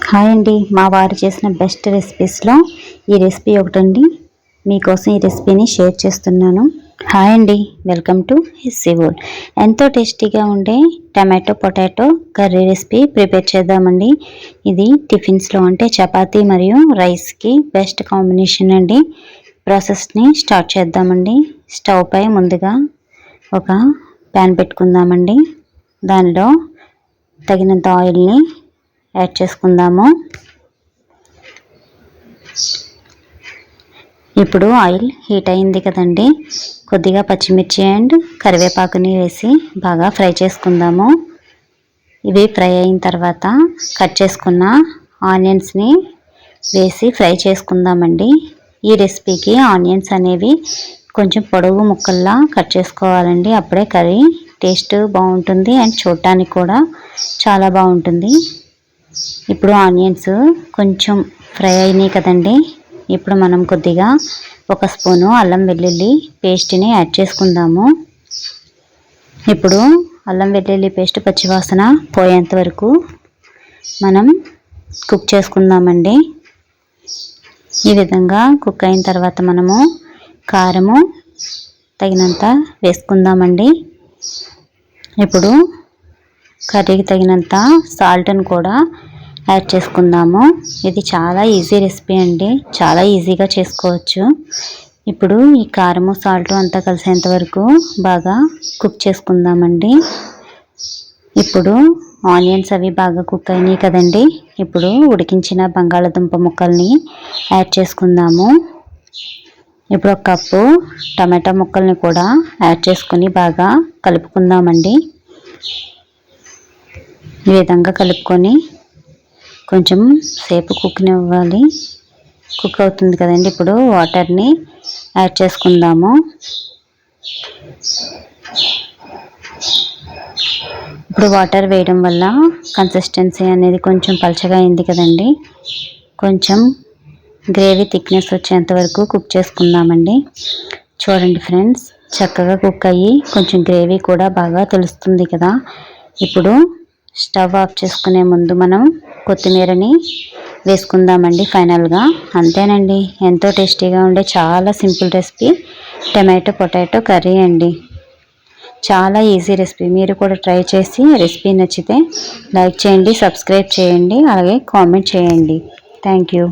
Hi అండి, మా వారు చేసిన బెస్ట్ రెసిపీస్లో ఈ రెసిపీ ఒకటండి. మీకోసం ఈ రెసిపీని షేర్ చేస్తున్నాను. హాయ్ అండి, వెల్కమ్ టు హిస్సీ వరల్డ్. ఎంతో టేస్టీగా ఉండే tomato potato curry recipe prepare చేద్దామండి. ఇది టిఫిన్స్లో అంటే చపాతీ మరియు రైస్కి బెస్ట్ కాంబినేషన్ అండి. ప్రాసెస్ని స్టార్ట్ చేద్దామండి. స్టవ్ పై ముందుగా ఒక ప్యాన్ పెట్టుకుందామండి. దానిలో తగినంత ఆయిల్ని యాడ్ చేసుకుందాము. ఇప్పుడు ఆయిల్ హీట్ అయింది కదండి, కొద్దిగా పచ్చిమిర్చి అండ్ కరివేపాకుని వేసి బాగా ఫ్రై చేసుకుందాము. ఇవి ఫ్రై అయిన తర్వాత కట్ చేసుకున్న ఆనియన్స్ని వేసి ఫ్రై చేసుకుందామండి. ఈ రెసిపీకి ఆనియన్స్ అనేవి కొంచెం పొడవు ముక్కల్లా కట్ చేసుకోవాలండి. అప్పుడే కర్రీ టేస్ట్ బాగుంటుంది అండ్ చూడటానికి కూడా చాలా బాగుంటుంది. ఇప్పుడు ఆనియన్స్ కొంచెం ఫ్రై అయినాయి కదండి. ఇప్పుడు మనం కొద్దిగా ఒక స్పూను అల్లం వెల్లుల్లి పేస్ట్ని యాడ్ చేసుకుందాము. ఇప్పుడు అల్లం వెల్లుల్లి పేస్ట్ పచ్చివాసన పోయేంత వరకు మనం కుక్ చేసుకుందామండి. ఈ విధంగా కుక్ అయిన తర్వాత మనము కారము తగినంత వేసుకుందామండి. ఇప్పుడు కర్రీకి తగినంత సాల్ట్ని కూడా యాడ్ చేసుకుందాము. ఇది చాలా ఈజీ రెసిపీ అండి, చాలా ఈజీగా చేసుకోవచ్చు. ఇప్పుడు ఈ కారము సాల్ట్ అంతా కలిసేంత వరకు బాగా కుక్ చేసుకుందామండి. ఇప్పుడు ఆనియన్స్ అవి బాగా కుక్ అయినాయి కదండి. ఇప్పుడు ఉడికించిన బంగాళదుంప ముక్కల్ని యాడ్ చేసుకుందాము. ఇప్పుడు ఒక కప్పు టమాటా ముక్కల్ని కూడా యాడ్ చేసుకుని బాగా కలుపుకుందామండి. ఈ విధంగా కలుపుకొని కొంచెం సేపు కుక్నివ్వాలి. కుక్ అవుతుంది కదండి. ఇప్పుడు వాటర్ని యాడ్ చేసుకుందాము. ఇప్పుడు వాటర్ వేయడం వల్ల కన్సిస్టెన్సీ అనేది కొంచెం పలచగా అయింది కదండి. కొంచెం గ్రేవీ థిక్నెస్ వచ్చేంత వరకు కుక్ చేసుకుందామండి. చూడండి ఫ్రెండ్స్, చక్కగా కుక్ అయ్యి కొంచెం గ్రేవీ కూడా బాగా తెలుస్తుంది కదా. ఇప్పుడు స్టవ్ ఆఫ్ చేసుకునే ముందు మనం కొత్తిమీరని వేసుకుందామండి ఫైనల్గా. అంతేనండి, ఎంతో టేస్టీగా ఉండే చాలా simple recipe tomato potato curry అండి. చాలా ఈజీ రెసిపీ. మీరు కూడా ట్రై చేసి రెసిపీ నచ్చితే లైక్ చేయండి, సబ్స్క్రైబ్ చేయండి, అలాగే కామెంట్ చేయండి. Thank you.